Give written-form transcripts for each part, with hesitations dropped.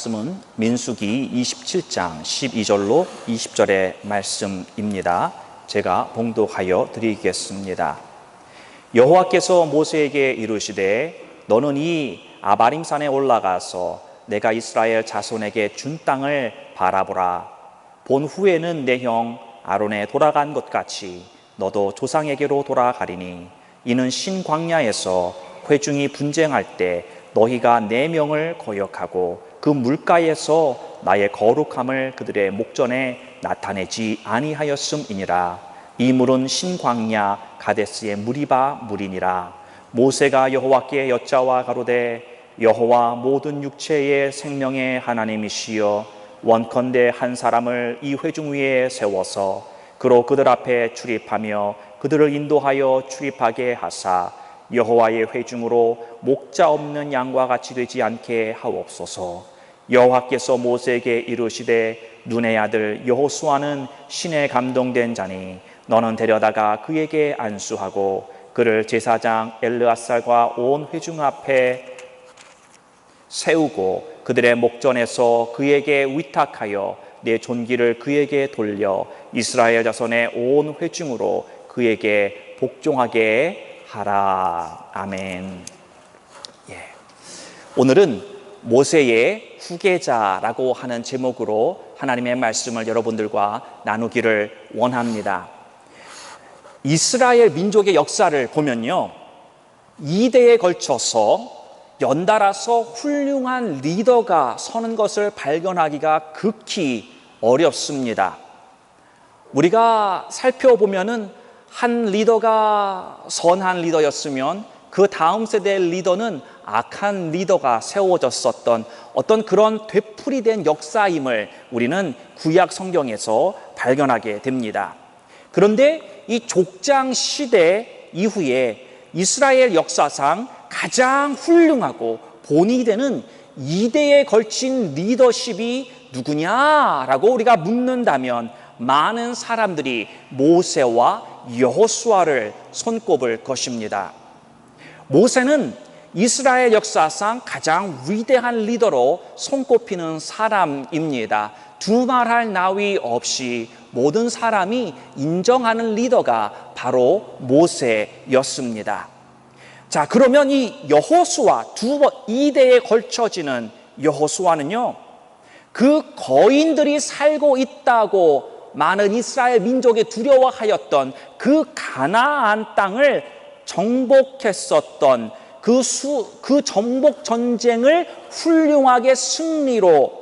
말씀은 민수기 27장 12절로 20절의 말씀입니다. 제가 봉독하여 드리겠습니다. 여호와께서 모세에게 이르시되 너는 이 아바림 산에 올라가서 내가 이스라엘 자손에게 준 땅을 바라보라. 본 후에는 내 형 아론에 돌아간 것 같이 너도 조상에게로 돌아가리니 이는 신광야에서 회중이 분쟁할 때 너희가 내 명을 거역하고 그 물가에서 나의 거룩함을 그들의 목전에 나타내지 아니하였음이니라. 이 물은 신광야 가데스의 무리바 물이니라. 모세가 여호와께 여짜와 가로되 여호와 모든 육체의 생명의 하나님이시여 원컨대 한 사람을 이 회중 위에 세워서 그로 그들 앞에 출입하며 그들을 인도하여 출입하게 하사 여호와의 회중으로 목자 없는 양과 같이 되지 않게 하옵소서. 여호와께서 모세에게 이르시되 눈의 아들 여호수아는 신에 감동된 자니 너는 데려다가 그에게 안수하고 그를 제사장 엘르아살과 온 회중 앞에 세우고 그들의 목전에서 그에게 위탁하여 내 존귀를 그에게 돌려 이스라엘 자손의 온 회중으로 그에게 복종하게 하라. 아멘. 오늘은 모세의 후계자라고 하는 제목으로 하나님의 말씀을 여러분들과 나누기를 원합니다. 이스라엘 민족의 역사를 보면요, 2대에 걸쳐서 연달아서 훌륭한 리더가 서는 것을 발견하기가 극히 어렵습니다. 우리가 살펴보면은 한 리더가 선한 리더였으면 그 다음 세대의 리더는 악한 리더가 세워졌었던 어떤 그런 되풀이된 역사임을 우리는 구약 성경에서 발견하게 됩니다. 그런데 이 족장 시대 이후에 이스라엘 역사상 가장 훌륭하고 본이 되는 2대에 걸친 리더십이 누구냐라고 우리가 묻는다면 많은 사람들이 모세와 여호수아를 손꼽을 것입니다. 모세는 이스라엘 역사상 가장 위대한 리더로 손꼽히는 사람입니다. 두말할 나위 없이 모든 사람이 인정하는 리더가 바로 모세였습니다. 자, 그러면 이 여호수아 2대에 걸쳐지는 여호수아는요, 그 거인들이 살고 있다고 많은 이스라엘 민족이 두려워하였던 그 가나안 땅을 정복했었던 그 정복 전쟁을 훌륭하게 승리로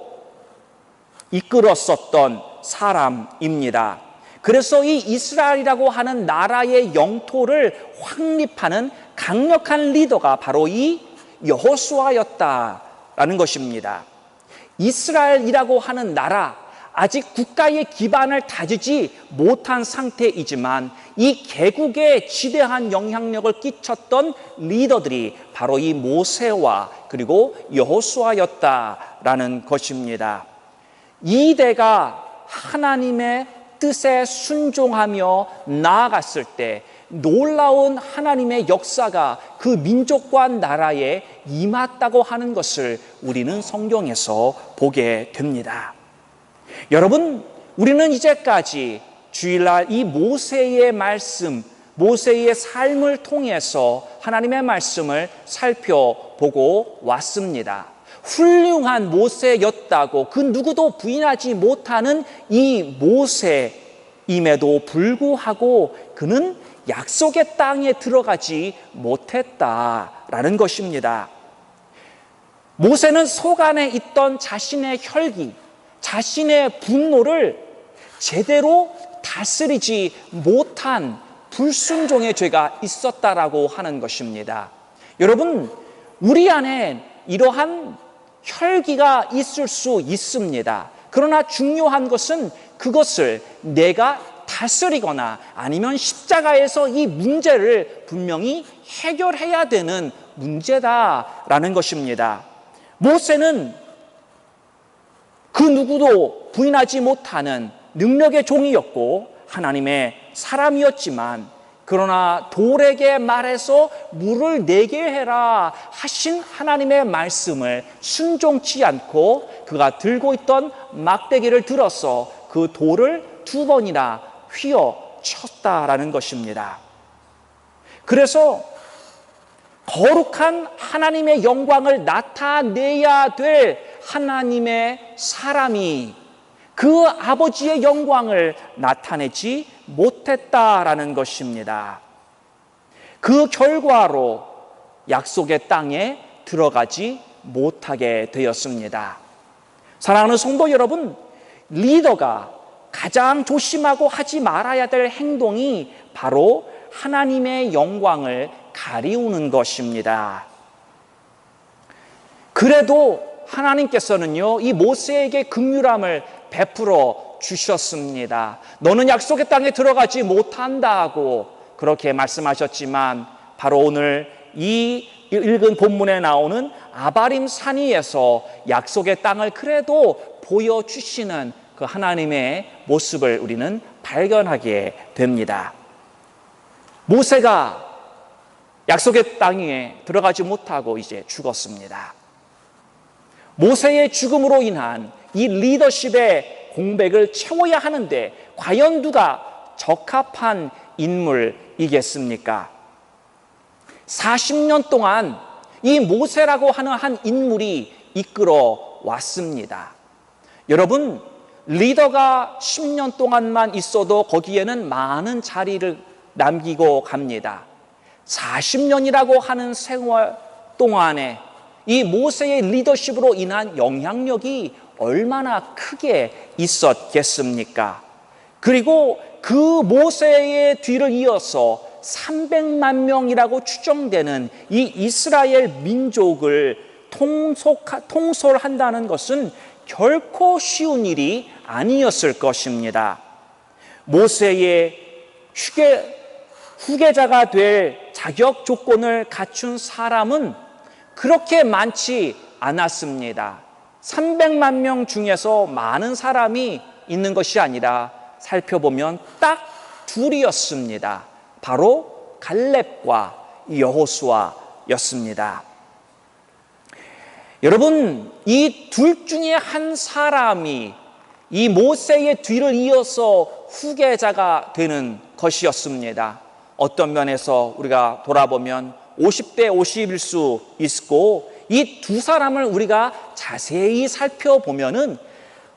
이끌었었던 사람입니다. 그래서 이 이스라엘이라고 하는 나라의 영토를 확립하는 강력한 리더가 바로 이 여호수아였다라는 것입니다. 이스라엘이라고 하는 나라, 아직 국가의 기반을 다지지 못한 상태이지만 이 개국에 지대한 영향력을 끼쳤던 리더들이 바로 이 모세와 그리고 여호수아였다라는 것입니다. 이 대가 하나님의 뜻에 순종하며 나아갔을 때 놀라운 하나님의 역사가 그 민족과 나라에 임했다고 하는 것을 우리는 성경에서 보게 됩니다. 여러분, 우리는 이제까지 주일날 이 모세의 말씀, 모세의 삶을 통해서 하나님의 말씀을 살펴보고 왔습니다. 훌륭한 모세였다고 그 누구도 부인하지 못하는 이 모세임에도 불구하고 그는 약속의 땅에 들어가지 못했다라는 것입니다. 모세는 속 안에 있던 자신의 혈기, 자신의 분노를 제대로 다스리지 못한 불순종의 죄가 있었다라고 하는 것입니다. 여러분, 우리 안에 이러한 혈기가 있을 수 있습니다. 그러나 중요한 것은 그것을 내가 다스리거나 아니면 십자가에서 이 문제를 분명히 해결해야 되는 문제다라는 것입니다. 모세는 그 누구도 부인하지 못하는 능력의 종이었고 하나님의 사람이었지만 그러나 돌에게 말해서 물을 내게 해라 하신 하나님의 말씀을 순종치 않고 그가 들고 있던 막대기를 들어서 그 돌을 2번이나 휘어쳤다라는 것입니다. 그래서 거룩한 하나님의 영광을 나타내야 될 하나님의 사람이 그 아버지의 영광을 나타내지 못했다라는 것입니다. 그 결과로 약속의 땅에 들어가지 못하게 되었습니다. 사랑하는 성도 여러분, 리더가 가장 조심하고 하지 말아야 될 행동이 바로 하나님의 영광을 가리우는 것입니다. 그래도 하나님께서는요, 이 모세에게 긍휼함을 베풀어 주셨습니다. 너는 약속의 땅에 들어가지 못한다고 그렇게 말씀하셨지만 바로 오늘 이 읽은 본문에 나오는 아바림 산 위에서 약속의 땅을 그래도 보여주시는 그 하나님의 모습을 우리는 발견하게 됩니다. 모세가 약속의 땅에 들어가지 못하고 이제 죽었습니다. 모세의 죽음으로 인한 이 리더십의 공백을 채워야 하는데 과연 누가 적합한 인물이겠습니까? 40년 동안 이 모세라고 하는 한 인물이 이끌어 왔습니다. 여러분, 리더가 10년 동안만 있어도 거기에는 많은 자리를 남기고 갑니다. 40년이라고 하는 세월 동안에 이 모세의 리더십으로 인한 영향력이 얼마나 크게 있었겠습니까? 그리고 그 모세의 뒤를 이어서 300만 명이라고 추정되는 이 이스라엘 민족을 통솔한다는 것은 결코 쉬운 일이 아니었을 것입니다. 모세의 후계자가 될 자격 조건을 갖춘 사람은 그렇게 많지 않았습니다. 300만 명 중에서 많은 사람이 있는 것이 아니라 살펴보면 딱 둘이었습니다. 바로 갈렙과 여호수아였습니다. 여러분, 이 둘 중에 한 사람이 이 모세의 뒤를 이어서 후계자가 되는 것이었습니다. 어떤 면에서 우리가 돌아보면 50대 50일 수 있고, 이 두 사람을 우리가 자세히 살펴보면은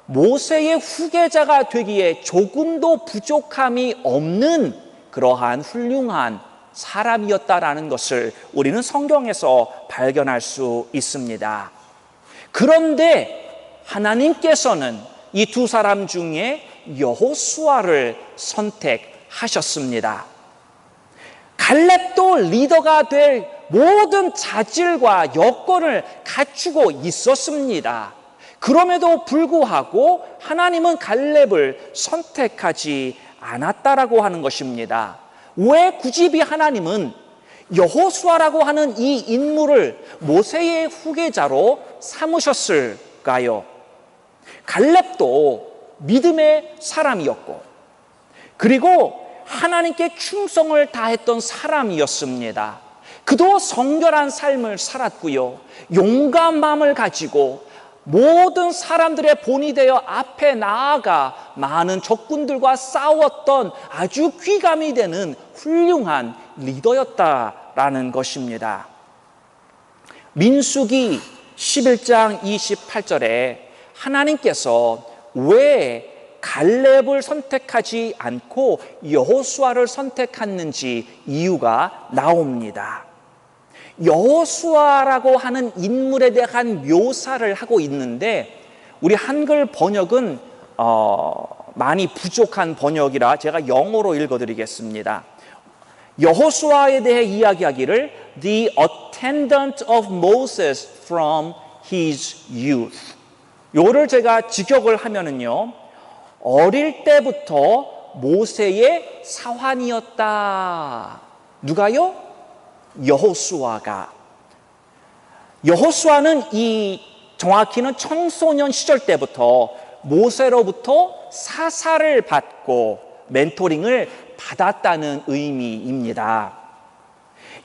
모세의 후계자가 되기에 조금도 부족함이 없는 그러한 훌륭한 사람이었다라는 것을 우리는 성경에서 발견할 수 있습니다. 그런데 하나님께서는 이 두 사람 중에 여호수아를 선택하셨습니다. 갈렙도 리더가 될 모든 자질과 여건을 갖추고 있었습니다. 그럼에도 불구하고 하나님은 갈렙을 선택하지 않았다라고 하는 것입니다. 왜 굳이 하나님은 여호수아라고 하는 이 인물을 모세의 후계자로 삼으셨을까요? 갈렙도 믿음의 사람이었고, 그리고 하나님께 충성을 다했던 사람이었습니다. 그도 성결한 삶을 살았고요, 용감함을 가지고 모든 사람들의 본이 되어 앞에 나아가 많은 적군들과 싸웠던 아주 귀감이 되는 훌륭한 리더였다라는 것입니다. 민수기 11장 28절에 하나님께서 왜 갈렙을 선택하지 않고 여호수아를 선택했는지 이유가 나옵니다. 여호수아라고 하는 인물에 대한 묘사를 하고 있는데 우리 한글 번역은 많이 부족한 번역이라 제가 영어로 읽어드리겠습니다. 여호수아에 대해 이야기하기를 The attendant of Moses from his youth. 요를 제가 직역을 하면은요, 어릴 때부터 모세의 사환이었다. 누가요? 여호수아가. 여호수아는 정확히는 청소년 시절 때부터 모세로부터 사사를 받고 멘토링을 받았다는 의미입니다.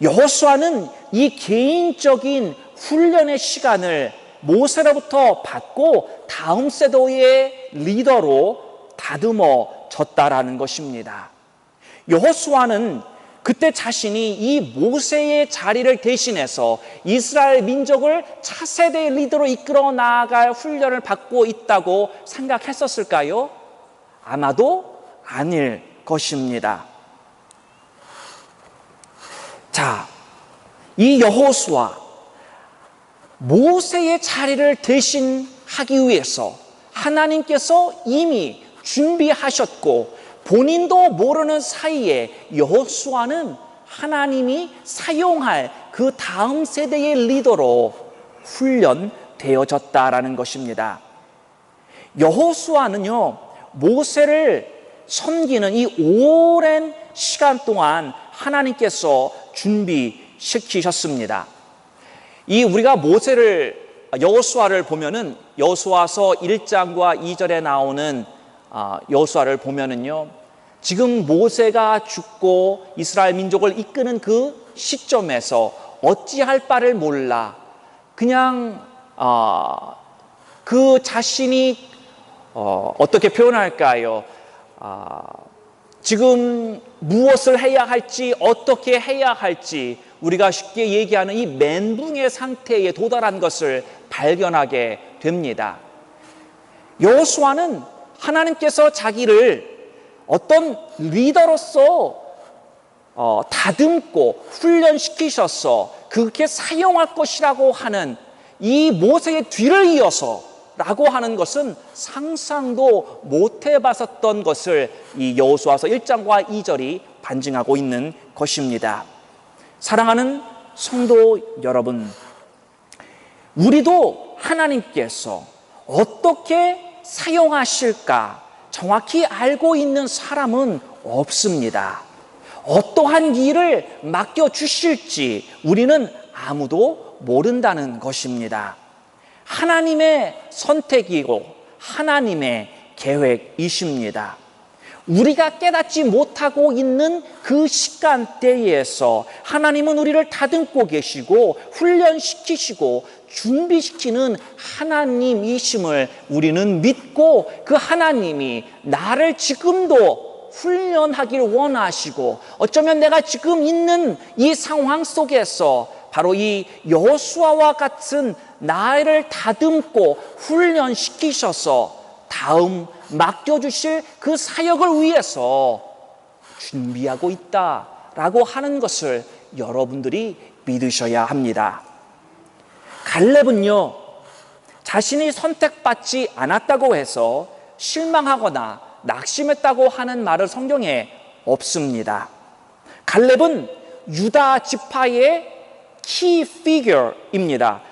여호수아는 이 개인적인 훈련의 시간을 모세로부터 받고 다음 세대의 리더로 다듬어졌다라는 것입니다. 여호수아는 그때 자신이 이 모세의 자리를 대신해서 이스라엘 민족을 차세대의 리더로 이끌어 나아갈 훈련을 받고 있다고 생각했었을까요? 아마도 아닐 것입니다. 자, 이 여호수아, 모세의 자리를 대신하기 위해서 하나님께서 이미 준비하셨고 본인도 모르는 사이에 여호수아는 하나님이 사용할 그 다음 세대의 리더로 훈련되어졌다라는 것입니다. 여호수아는요, 모세를 섬기는 이 오랜 시간 동안 하나님께서 준비시키셨습니다. 이 우리가 여호수아를 보면은 여호수아서 1장과 2절에 나오는 여호수아를 보면은요, 지금 모세가 죽고 이스라엘 민족을 이끄는 그 시점에서 어찌할 바를 몰라 그냥 그 자신이 어떻게 표현할까요? 지금 무엇을 해야 할지, 어떻게 해야 할지 우리가 쉽게 얘기하는 이 멘붕의 상태에 도달한 것을 발견하게 됩니다. 여호수아는 하나님께서 자기를 어떤 리더로서 다듬고 훈련시키셔서 그렇게 사용할 것이라고 하는 이 모세의 뒤를 이어서 라고 하는 것은 상상도 못 해봤었던 것을 이 여호수아서 1장과 2절이 반증하고 있는 것입니다. 사랑하는 성도 여러분, 우리도 하나님께서 어떻게 사용하실까 정확히 알고 있는 사람은 없습니다. 어떠한 일을 맡겨주실지 우리는 아무도 모른다는 것입니다. 하나님의 선택이고 하나님의 계획이십니다. 우리가 깨닫지 못하고 있는 그 시간대에서 하나님은 우리를 다듬고 계시고 훈련시키시고 준비시키는 하나님이심을 우리는 믿고 그 하나님이 나를 지금도 훈련하기를 원하시고 어쩌면 내가 지금 있는 이 상황 속에서 바로 이 여호수아와 같은 나를 다듬고 훈련시키셔서 다음 맡겨주실 그 사역을 위해서 준비하고 있다라고 하는 것을 여러분들이 믿으셔야 합니다. 갈렙은요, 자신이 선택받지 않았다고 해서 실망하거나 낙심했다고 하는 말을 성경에 없습니다. 갈렙은 유다 지파의 키 피규어입니다.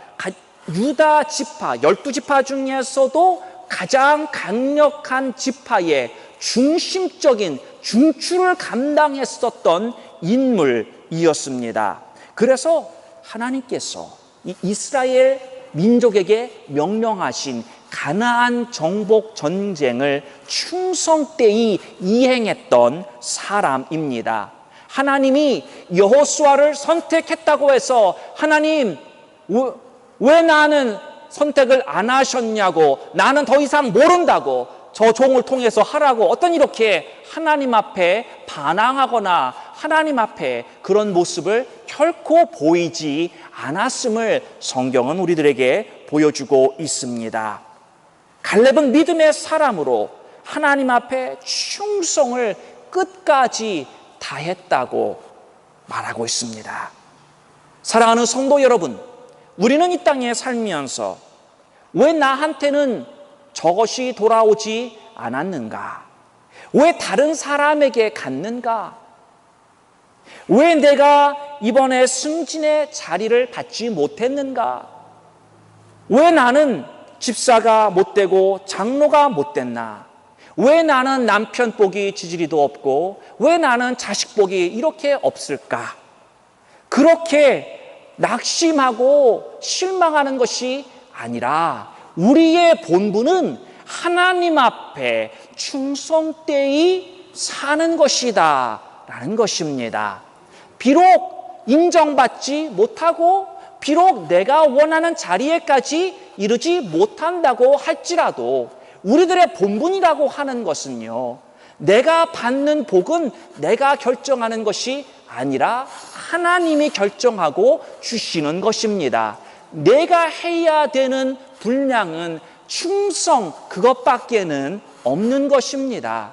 유다 지파, 12지파 중에서도 가장 강력한 지파의 중심적인 중추를 감당했었던 인물이었습니다. 그래서 하나님께서 이 이스라엘 민족에게 명령하신 가나안 정복 전쟁을 충성되이 이행했던 사람입니다. 하나님이 여호수아를 선택했다고 해서 하나님 왜 나는 선택을 안 하셨냐고, 나는 더 이상 모른다고, 저 종을 통해서 하라고 어떤 이렇게 하나님 앞에 반항하거나 하나님 앞에 그런 모습을 결코 보이지 않았음을 성경은 우리들에게 보여주고 있습니다. 갈렙은 믿음의 사람으로 하나님 앞에 충성을 끝까지 다했다고 말하고 있습니다. 사랑하는 성도 여러분, 우리는 이 땅에 살면서 왜 나한테는 저것이 돌아오지 않았는가? 왜 다른 사람에게 갔는가? 왜 내가 이번에 승진의 자리를 받지 못했는가? 왜 나는 집사가 못되고 장로가 못됐나? 왜 나는 남편 복이 지지리도 없고 왜 나는 자식 복이 이렇게 없을까? 그렇게 낙심하고 실망하는 것이 아니라 우리의 본분은 하나님 앞에 충성되이 사는 것이다 라는 것입니다. 비록 인정받지 못하고 비록 내가 원하는 자리에까지 이르지 못한다고 할지라도 우리들의 본분이라고 하는 것은요, 내가 받는 복은 내가 결정하는 것이 아니라 하나님이 결정하고 주시는 것입니다. 내가 해야 되는 분량은 충성 그것밖에는 없는 것입니다.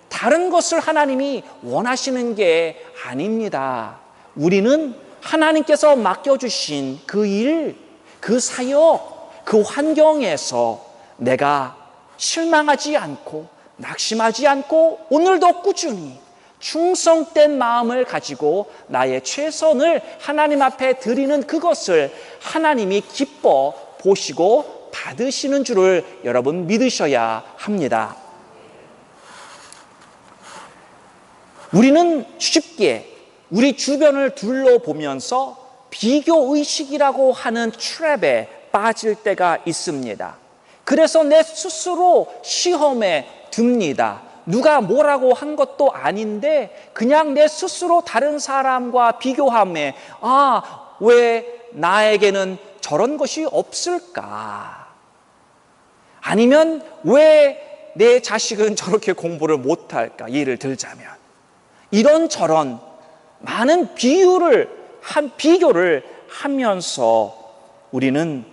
다른 것을 하나님이 원하시는 게 아닙니다. 우리는 하나님께서 맡겨주신 그 일, 그 사역, 그 환경에서 내가 실망하지 않고 낙심하지 않고 오늘도 꾸준히 충성된 마음을 가지고 나의 최선을 하나님 앞에 드리는 그것을 하나님이 기뻐 보시고 받으시는 줄을 여러분 믿으셔야 합니다. 우리는 쉽게 우리 주변을 둘러보면서 비교의식이라고 하는 트랩에 빠질 때가 있습니다. 그래서 내 스스로 시험에 듭니다. 누가 뭐라고 한 것도 아닌데 그냥 내 스스로 다른 사람과 비교함에 왜 나에게는 저런 것이 없을까? 아니면 왜 내 자식은 저렇게 공부를 못할까? 예를 들자면 이런저런 많은 비교를 하면서 우리는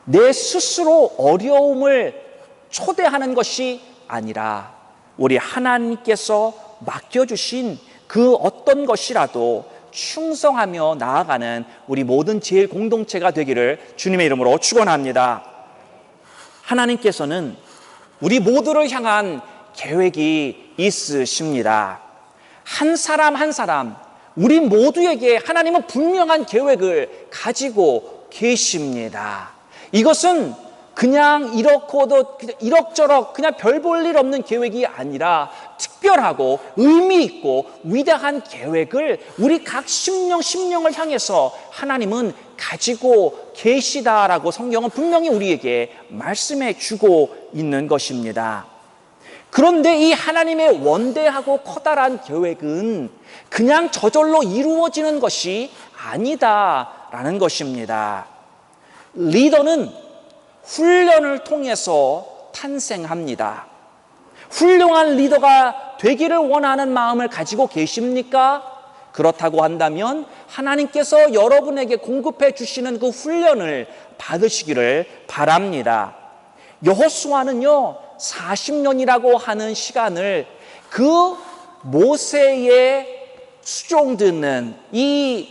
내 스스로 어려움을 초대하는 것이 아니라 우리 하나님께서 맡겨주신 그 어떤 것이라도 충성하며 나아가는 우리 모든 제일 공동체가 되기를 주님의 이름으로 축원합니다. 하나님께서는 우리 모두를 향한 계획이 있으십니다. 한 사람 한 사람 우리 모두에게 하나님은 분명한 계획을 가지고 계십니다. 이것은 그냥 이렇고도 이럭저럭 그냥 별 볼 일 없는 계획이 아니라 특별하고 의미 있고 위대한 계획을 우리 각 심령을 향해서 하나님은 가지고 계시다라고 성경은 분명히 우리에게 말씀해 주고 있는 것입니다. 그런데 이 하나님의 원대하고 커다란 계획은 그냥 저절로 이루어지는 것이 아니다라는 것입니다. 리더는 훈련을 통해서 탄생합니다. 훌륭한 리더가 되기를 원하는 마음을 가지고 계십니까? 그렇다고 한다면 하나님께서 여러분에게 공급해 주시는 그 훈련을 받으시기를 바랍니다. 여호수아는요 40년이라고 하는 시간을 그 모세의 수종드는 이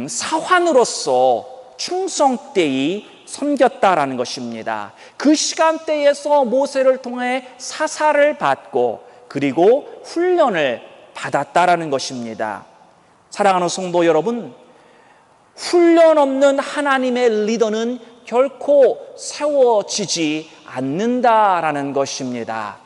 사환으로서 충성되이 섬겼다라는 것입니다. 그 시간대에서 모세를 통해 사사를 받고 그리고 훈련을 받았다라는 것입니다. 사랑하는 성도 여러분, 훈련 없는 하나님의 리더는 결코 세워지지 않는다라는 것입니다.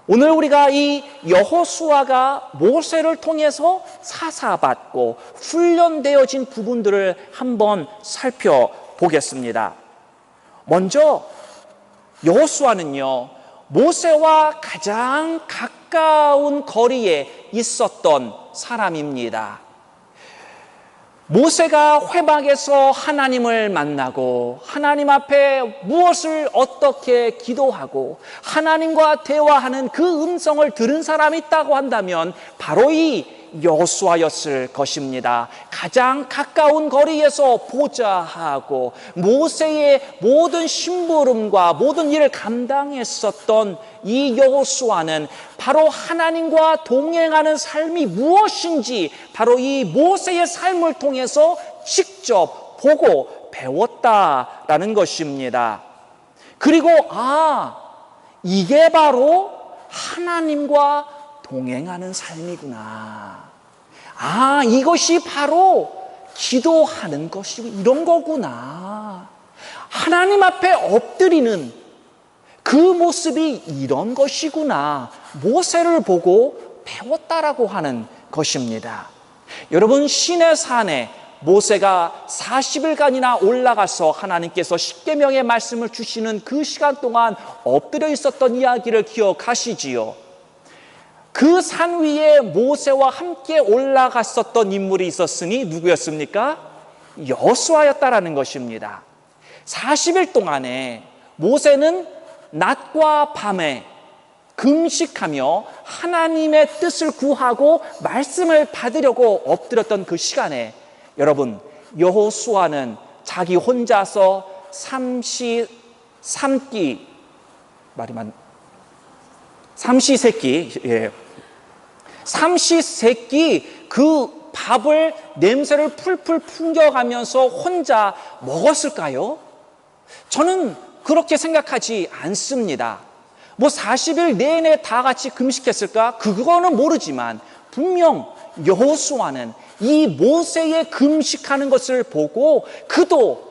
오늘 우리가 이 여호수아가 모세를 통해서 사사받고 훈련되어진 부분들을 한번 살펴보겠습니다. 먼저 여호수아는요 모세와 가장 가까운 거리에 있었던 사람입니다. 모세가 회막에서 하나님을 만나고 하나님 앞에 무엇을 어떻게 기도하고 하나님과 대화하는 그 음성을 들은 사람이 있다고 한다면 바로 이 여호수아였을 것입니다. 가장 가까운 거리에서 보좌하고 모세의 모든 심부름과 모든 일을 감당했었던 이 여호수아는 바로 하나님과 동행하는 삶이 무엇인지 바로 이 모세의 삶을 통해서 직접 보고 배웠다라는 것입니다. 그리고 이게 바로 하나님과 동행하는 삶이구나. 이것이 바로 기도하는 것이 이런 거구나. 하나님 앞에 엎드리는 그 모습이 이런 것이구나. 모세를 보고 배웠다라고 하는 것입니다. 여러분, 시내산에 모세가 40일간이나 올라가서 하나님께서 십계명의 말씀을 주시는 그 시간 동안 엎드려 있었던 이야기를 기억하시지요. 그 산 위에 모세와 함께 올라갔었던 인물이 있었으니 누구였습니까? 여호수아였다라는 것입니다. 40일 동안에 모세는 낮과 밤에 금식하며 하나님의 뜻을 구하고 말씀을 받으려고 엎드렸던 그 시간에 여러분, 여호수아는 자기 혼자서 삼시세끼 그 밥을 냄새를 풀풀 풍겨가면서 혼자 먹었을까요? 저는 그렇게 생각하지 않습니다. 뭐 40일 내내 다 같이 금식했을까? 그거는 모르지만 분명 여호수아는 이 모세의 금식하는 것을 보고 그도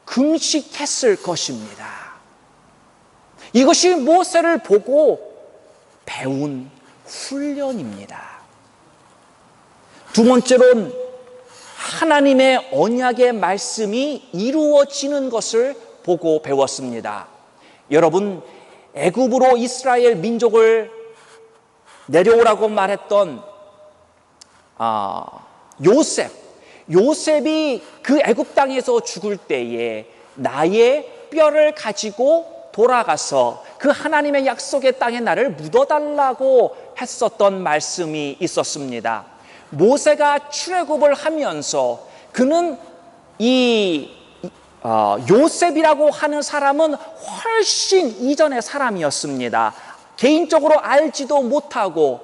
금식했을 것입니다. 이것이 모세를 보고 배운 훈련입니다. 두 번째로는 하나님의 언약의 말씀이 이루어지는 것을 보고 배웠습니다. 여러분, 애굽으로 이스라엘 민족을 내려오라고 말했던 요셉이 그 애굽 땅에서 죽을 때에 나의 뼈를 가지고 돌아가서 그 하나님의 약속의 땅에 나를 묻어달라고 했었던 말씀이 있었습니다. 모세가 출애굽을 하면서 그는 이 요셉이라고 하는 사람은 훨씬 이전의 사람이었습니다. 개인적으로 알지도 못하고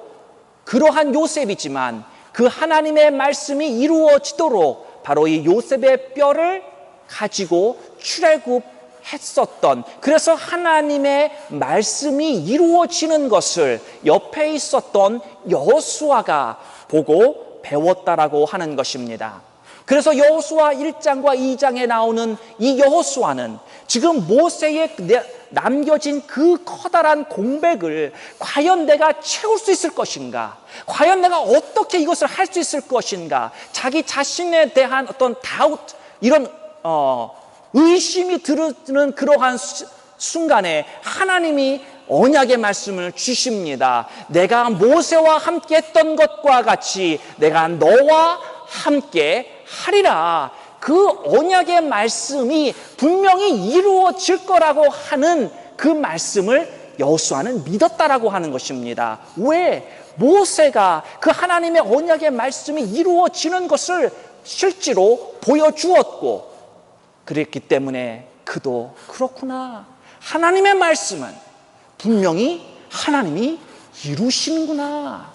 그러한 요셉이지만 그 하나님의 말씀이 이루어지도록 바로 이 요셉의 뼈를 가지고 출애굽했었던, 그래서 하나님의 말씀이 이루어지는 것을 옆에 있었던 여호수아가 보고 배웠다라고 하는 것입니다. 그래서 여호수아 1장과 2장에 나오는 이 여호수아는 지금 모세의 남겨진 그 커다란 공백을 과연 내가 채울 수 있을 것인가? 과연 내가 어떻게 이것을 할 수 있을 것인가? 자기 자신에 대한 어떤 다우트, 이런 의심이 드는 그러한 순간에 하나님이 언약의 말씀을 주십니다. 내가 모세와 함께 했던 것과 같이 내가 너와 함께 하리라. 그 언약의 말씀이 분명히 이루어질 거라고 하는 그 말씀을 여호수아는 믿었다라고 하는 것입니다. 왜? 모세가 그 하나님의 언약의 말씀이 이루어지는 것을 실제로 보여주었고, 그랬기 때문에 그도 그렇구나, 하나님의 말씀은 분명히 하나님이 이루시는구나.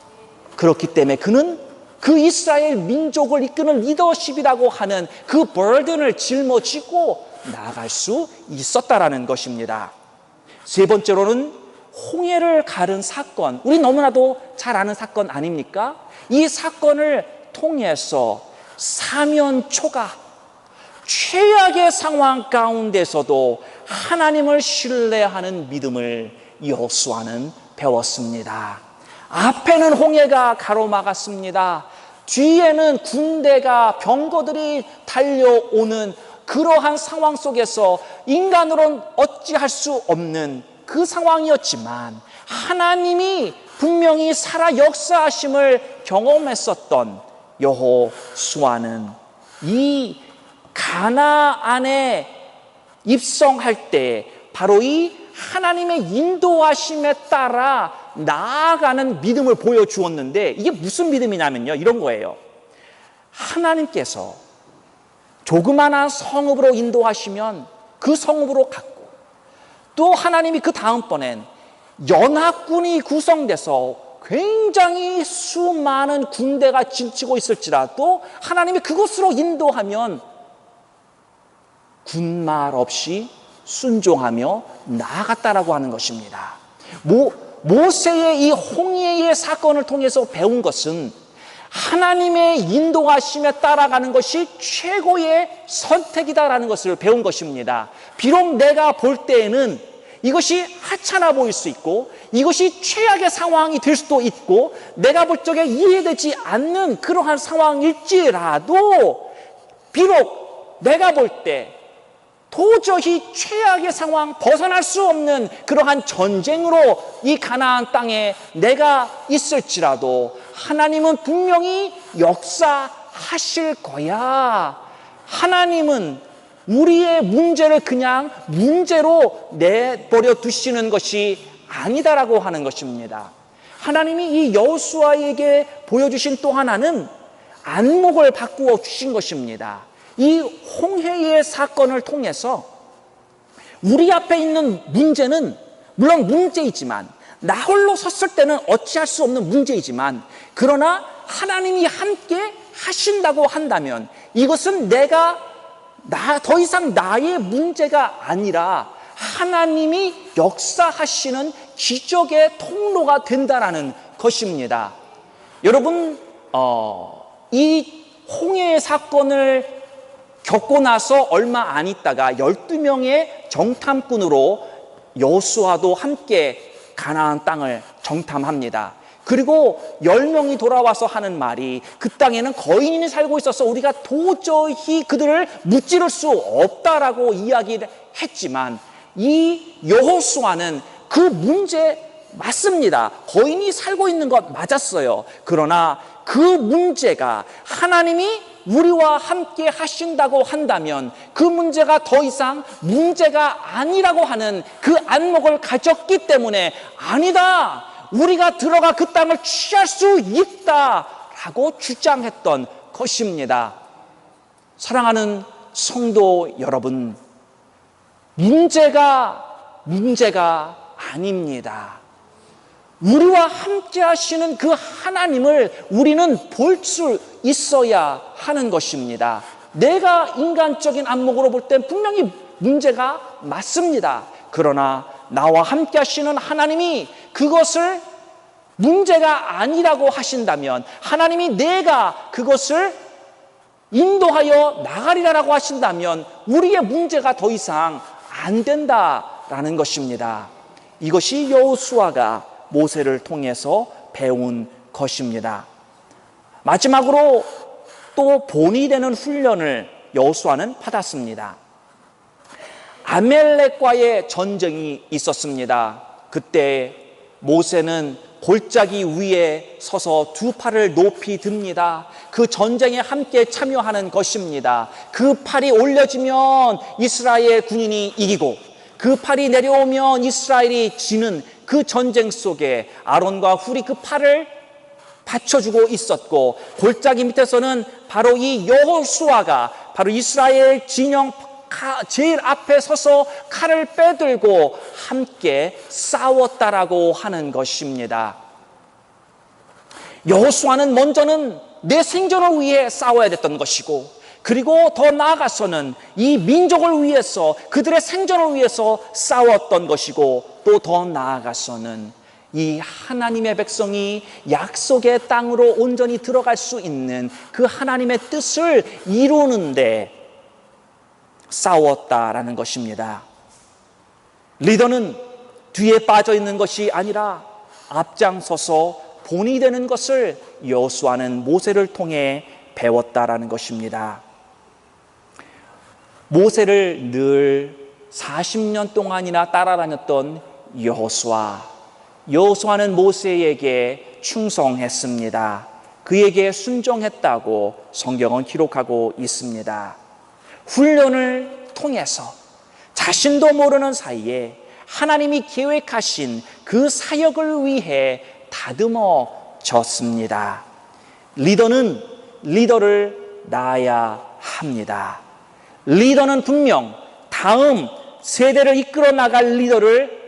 그렇기 때문에 그는 그 이스라엘 민족을 이끄는 리더십이라고 하는 그 버든을 짊어지고 나아갈 수 있었다라는 것입니다. 세 번째로는 홍해를 가른 사건, 우리 너무나도 잘 아는 사건 아닙니까? 이 사건을 통해서 사면초가 최악의 상황 가운데서도 하나님을 신뢰하는 믿음을 여호수아는 배웠습니다. 앞에는 홍해가 가로막았습니다. 뒤에는 군대가, 병거들이 달려오는 그러한 상황 속에서 인간으로는 어찌할 수 없는 그 상황이었지만 하나님이 분명히 살아 역사하심을 경험했었던 여호수아는 이 가나안에 입성할 때 바로 이 하나님의 인도하심에 따라 나아가는 믿음을 보여주었는데, 이게 무슨 믿음이냐면요, 이런 거예요. 하나님께서 조그마한 성읍으로 인도하시면 그 성읍으로 갔고, 또 하나님이 그 다음번엔 연합군이 구성돼서 굉장히 수많은 군대가 진치고 있을지라도 하나님이 그곳으로 인도하면 군말 없이 순종하며 나아갔다라고 하는 것입니다. 모세의 이 홍해의 사건을 통해서 배운 것은 하나님의 인도하심에 따라가는 것이 최고의 선택이다라는 것을 배운 것입니다. 비록 내가 볼 때에는 이것이 하찮아 보일 수 있고 이것이 최악의 상황이 될 수도 있고 내가 볼 적에 이해되지 않는 그러한 상황일지라도, 비록 내가 볼 때 도저히 최악의 상황, 벗어날 수 없는 그러한 전쟁으로 이 가나안 땅에 내가 있을지라도 하나님은 분명히 역사하실 거야. 하나님은 우리의 문제를 그냥 문제로 내버려 두시는 것이 아니다라고 하는 것입니다. 하나님이 이 여호수아에게 보여주신 또 하나는 안목을 바꾸어 주신 것입니다. 이 홍해의 사건을 통해서 우리 앞에 있는 문제는 물론 문제이지만, 나 홀로 섰을 때는 어찌할 수 없는 문제이지만, 그러나 하나님이 함께 하신다고 한다면 이것은 더 이상 나의 문제가 아니라 하나님이 역사하시는 기적의 통로가 된다라는 것입니다. 여러분, 이 홍해의 사건을 겪고 나서 얼마 안 있다가 12명의 정탐꾼으로 여호수아도 함께 가나안 땅을 정탐합니다. 그리고 10명이 돌아와서 하는 말이, 그 땅에는 거인이 살고 있어서 우리가 도저히 그들을 무찌를 수 없다라고 이야기를 했지만, 이 여호수아는 그 문제 맞습니다. 거인이 살고 있는 것 맞았어요. 그러나 그 문제가 하나님이 우리와 함께 하신다고 한다면 그 문제가 더 이상 문제가 아니라고 하는 그 안목을 가졌기 때문에, 아니다, 우리가 들어가 그 땅을 취할 수 있다라고 주장했던 것입니다. 사랑하는 성도 여러분, 문제가 아닙니다. 우리와 함께 하시는 그 하나님을 우리는 볼 수 있어야 하는 것입니다. 내가 인간적인 안목으로 볼 땐 분명히 문제가 맞습니다. 그러나 나와 함께 하시는 하나님이 그것을 문제가 아니라고 하신다면, 하나님이 내가 그것을 인도하여 나가리라고 하신다면 우리의 문제가 더 이상 안 된다라는 것입니다. 이것이 여호수아가 모세를 통해서 배운 것입니다. 마지막으로 또 본이 되는 훈련을 여호수아는 받았습니다. 아멜렉과의 전쟁이 있었습니다. 그때 모세는 골짜기 위에 서서 두 팔을 높이 듭니다. 그 전쟁에 함께 참여하는 것입니다. 그 팔이 올려지면 이스라엘 군인이 이기고, 그 팔이 내려오면 이스라엘이 지는 그 전쟁 속에 아론과 훌이 그 팔을 받쳐주고 있었고, 골짜기 밑에서는 바로 이 여호수아가 바로 이스라엘 진영 제일 앞에 서서 칼을 빼들고 함께 싸웠다라고 하는 것입니다. 여호수아는 먼저는 내 생존을 위해 싸워야 됐던 것이고, 그리고 더 나아가서는 이 민족을 위해서, 그들의 생존을 위해서 싸웠던 것이고, 또 더 나아가서는 이 하나님의 백성이 약속의 땅으로 온전히 들어갈 수 있는 그 하나님의 뜻을 이루는데 싸웠다라는 것입니다. 리더는 뒤에 빠져 있는 것이 아니라 앞장서서 본이 되는 것을 여호수아는 모세를 통해 배웠다라는 것입니다. 모세를 늘 40년 동안이나 따라다녔던 여호수아는 모세에게 충성했습니다. 그에게 순종했다고 성경은 기록하고 있습니다. 훈련을 통해서 자신도 모르는 사이에 하나님이 계획하신 그 사역을 위해 다듬어졌습니다. 리더는 리더를 낳아야 합니다. 리더는 분명 다음 세대를 이끌어 나갈 리더를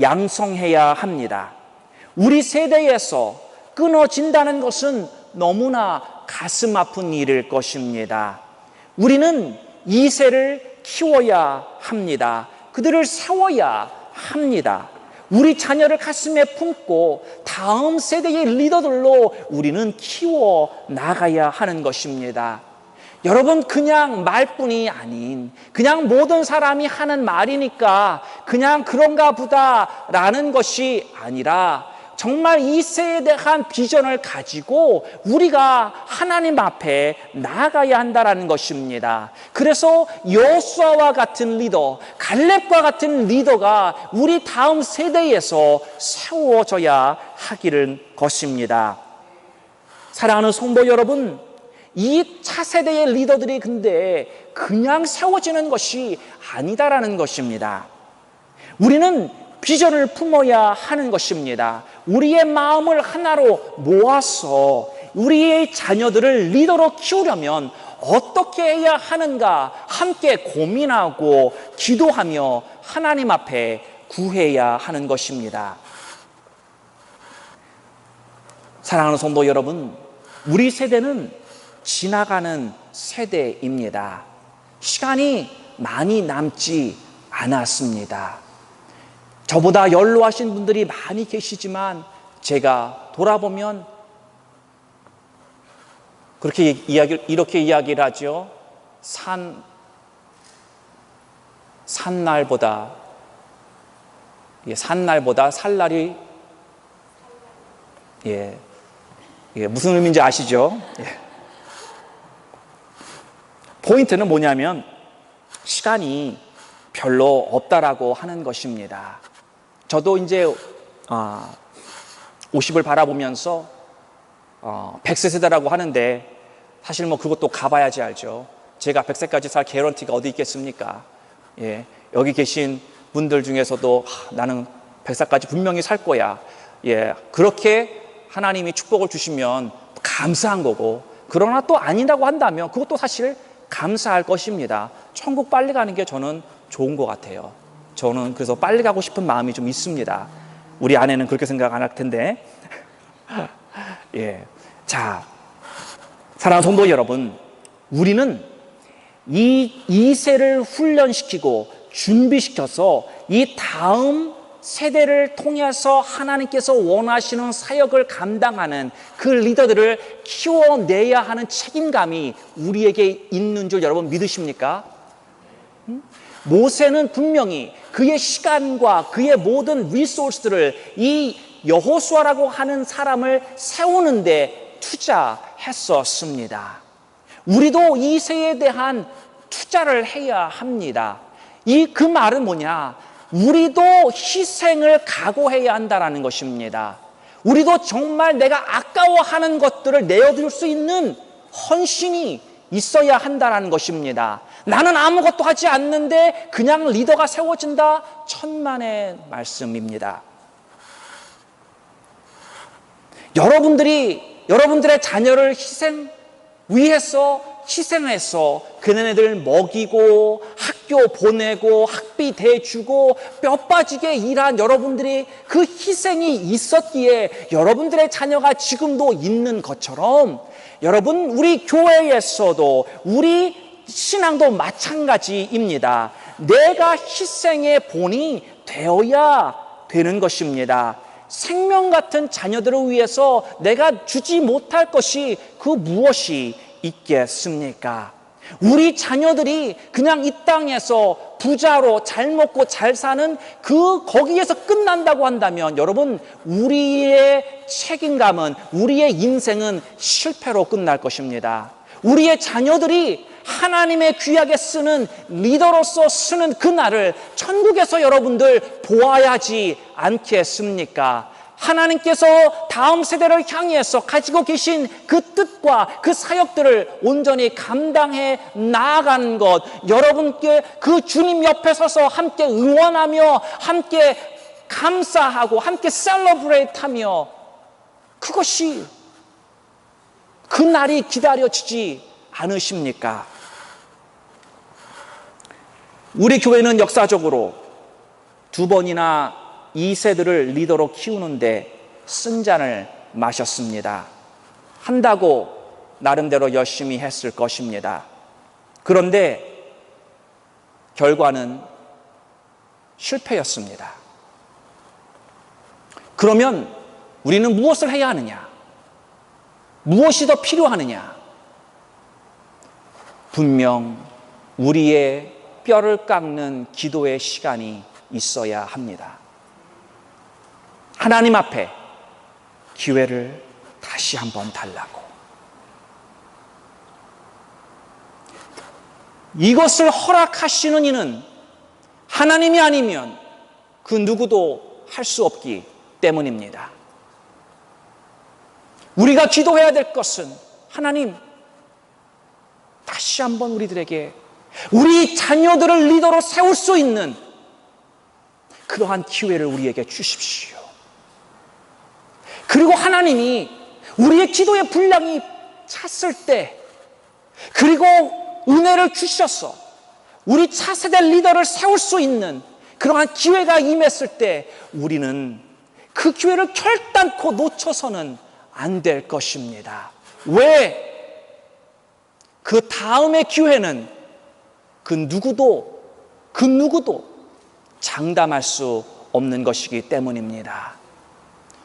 양성해야 합니다. 우리 세대에서 끊어진다는 것은 너무나 가슴 아픈 일일 것입니다. 우리는 2세를 키워야 합니다. 그들을 세워야 합니다. 우리 자녀를 가슴에 품고 다음 세대의 리더들로 우리는 키워 나가야 하는 것입니다. 여러분, 그냥 말뿐이 아닌, 그냥 모든 사람이 하는 말이니까 그냥 그런가 보다라는 것이 아니라, 정말 이 세에 대한 비전을 가지고 우리가 하나님 앞에 나아가야 한다는 것입니다. 그래서 여호수아와 같은 리더, 갈렙과 같은 리더가 우리 다음 세대에서 세워져야 하기를 것입니다. 사랑하는 성도 여러분, 이 차세대의 리더들이 근데 그냥 세워지는 것이 아니다라는 것입니다. 우리는 비전을 품어야 하는 것입니다. 우리의 마음을 하나로 모아서 우리의 자녀들을 리더로 키우려면 어떻게 해야 하는가 함께 고민하고 기도하며 하나님 앞에 구해야 하는 것입니다. 사랑하는 성도 여러분, 우리 세대는 지나가는 세대입니다. 시간이 많이 남지 않았습니다. 저보다 연로하신 분들이 많이 계시지만 제가 돌아보면 이렇게 이야기를 하죠. 산날보다 살 날이 무슨 의미인지 아시죠? 포인트는 뭐냐면 시간이 별로 없다라고 하는 것입니다. 저도 이제 50을 바라보면서 100세 세대라고 하는데 사실 뭐 그것도 가봐야지 알죠. 제가 100세까지 살 개런티가 어디 있겠습니까? 여기 계신 분들 중에서도 나는 100살까지 분명히 살 거야. 그렇게 하나님이 축복을 주시면 감사한 거고, 그러나 또 아니라고 한다면 그것도 사실 감사할 것입니다. 천국 빨리 가는 게 저는 좋은 것 같아요. 저는 그래서 빨리 가고 싶은 마음이 좀 있습니다. 우리 아내는 그렇게 생각 안 할 텐데. 자, 사랑하는 성도 여러분, 우리는 이 세를 훈련시키고 준비시켜서 이 다음 세대를 통해서 하나님께서 원하시는 사역을 감당하는 그 리더들을 키워내야 하는 책임감이 우리에게 있는 줄 여러분 믿으십니까? 모세는 분명히 그의 시간과 그의 모든 리소스들을 이 여호수아라고 하는 사람을 세우는데 투자했었습니다. 우리도 이 세에 대한 투자를 해야 합니다. 그 말은 뭐냐? 우리도 희생을 각오해야 한다는 것입니다. 우리도 정말 내가 아까워하는 것들을 내어줄 수 있는 헌신이 있어야 한다는 것입니다. 나는 아무것도 하지 않는데 그냥 리더가 세워진다? 천만의 말씀입니다. 여러분들의 자녀를 희생해서 그네들 먹이고 학교 보내고 학비 대주고 뼈 빠지게 일한 여러분들이 그 희생이 있었기에 여러분들의 자녀가 지금도 있는 것처럼 여러분, 우리 교회에서도 우리 신앙도 마찬가지입니다. 내가 희생의 본이 되어야 되는 것입니다. 생명 같은 자녀들을 위해서 내가 주지 못할 것이 그 무엇이 있겠습니까? 우리 자녀들이 그냥 이 땅에서 부자로 잘 먹고 잘 사는 거기에서 끝난다고 한다면 여러분, 우리의 책임감은, 우리의 인생은 실패로 끝날 것입니다. 우리의 자녀들이 하나님의 귀하게 쓰는 리더로서 쓰는 그날을 천국에서 여러분들 보아야지 않겠습니까? 하나님께서 다음 세대를 향해서 가지고 계신 그 뜻과 그 사역들을 온전히 감당해 나아가는 것, 여러분께 그 주님 옆에 서서 함께 응원하며 함께 감사하고 함께 셀러브레이트하며 그것이 그 날이 기다려지지 않으십니까? 우리 교회는 역사적으로 2번이나 2세들을 리더로 키우는데 쓴잔을 마셨습니다. 한다고 나름대로 열심히 했을 것입니다. 그런데 결과는 실패였습니다. 그러면 우리는 무엇을 해야 하느냐? 무엇이 더 필요하느냐? 분명 우리의 뼈를 깎는 기도의 시간이 있어야 합니다. 하나님 앞에 기회를 다시 한번 달라고. 이것을 허락하시는 이는 하나님이 아니면 그 누구도 할 수 없기 때문입니다. 우리가 기도해야 될 것은 하나님, 다시 한번 우리들에게 우리 자녀들을 리더로 세울 수 있는 그러한 기회를 우리에게 주십시오. 그리고 하나님이 우리의 기도의 분량이 찼을 때, 그리고 은혜를 주셔서 우리 차세대 리더를 세울 수 있는 그러한 기회가 임했을 때 우리는 그 기회를 결단코 놓쳐서는 안 될 것입니다. 왜? 그 다음의 기회는 그 누구도 장담할 수 없는 것이기 때문입니다.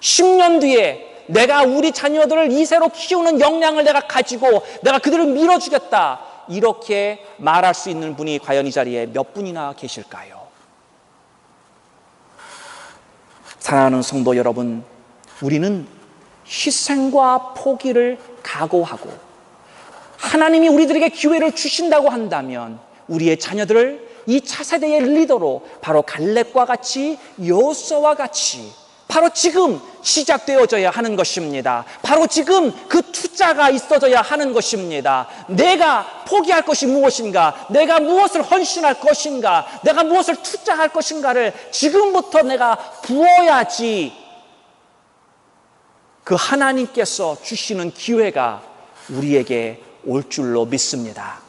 10년 뒤에 내가 우리 자녀들을 2세로 키우는 역량을 내가 가지고 내가 그들을 밀어주겠다, 이렇게 말할 수 있는 분이 과연 이 자리에 몇 분이나 계실까요? 사랑하는 성도 여러분, 우리는 희생과 포기를 각오하고 하나님이 우리들에게 기회를 주신다고 한다면 우리의 자녀들을 이 차세대의 리더로 바로 갈렙과 같이, 여호수아와 같이 바로 지금 시작되어져야 하는 것입니다. 바로 지금 그 투자가 있어져야 하는 것입니다. 내가 포기할 것이 무엇인가, 내가 무엇을 헌신할 것인가, 내가 무엇을 투자할 것인가를 지금부터 내가 부어야지 그 하나님께서 주시는 기회가 우리에게 올 줄로 믿습니다.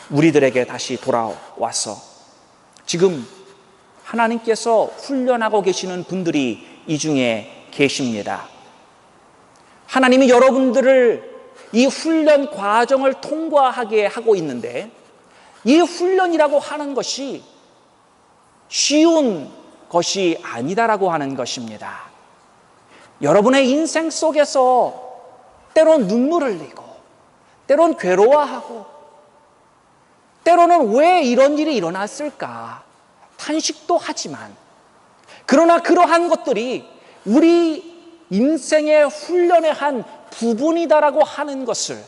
우리들에게 다시 돌아와서 지금 하나님께서 훈련하고 계시는 분들이 이 중에 계십니다. 하나님이 여러분들을 이 훈련 과정을 통과하게 하고 있는데, 이 훈련이라고 하는 것이 쉬운 것이 아니다라고 하는 것입니다. 여러분의 인생 속에서 때론 눈물을 흘리고, 때론 괴로워하고, 때로는 왜 이런 일이 일어났을까 탄식도 하지만, 그러나 그러한 것들이 우리 인생의 훈련의 한 부분이다라고 하는 것을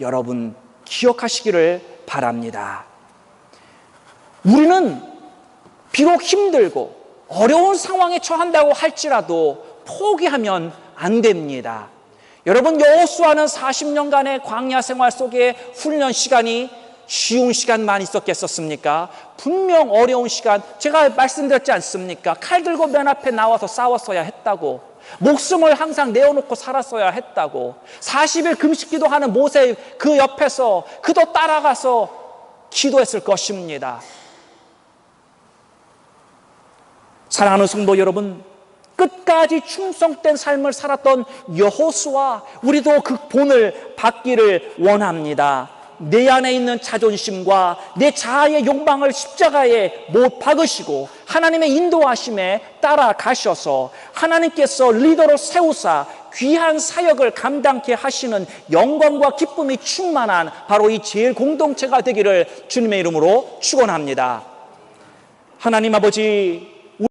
여러분 기억하시기를 바랍니다. 우리는 비록 힘들고 어려운 상황에 처한다고 할지라도 포기하면 안 됩니다. 여러분, 여호수아는 40년간의 광야 생활 속에 훈련 시간이 쉬운 시간만 있었겠었습니까? 분명 어려운 시간, 제가 말씀드렸지 않습니까? 칼 들고 맨 앞에 나와서 싸웠어야 했다고, 목숨을 항상 내어놓고 살았어야 했다고, 40일 금식기도 하는 모세 그 옆에서 그도 따라가서 기도했을 것입니다. 사랑하는 성도 여러분, 끝까지 충성된 삶을 살았던 여호수아, 우리도 그 본을 받기를 원합니다. 내 안에 있는 자존심과 내 자아의 욕망을 십자가에 못 박으시고 하나님의 인도하심에 따라가셔서 하나님께서 리더로 세우사 귀한 사역을 감당케 하시는 영광과 기쁨이 충만한 바로 이 제일 공동체가 되기를 주님의 이름으로 축원합니다. 하나님 아버지,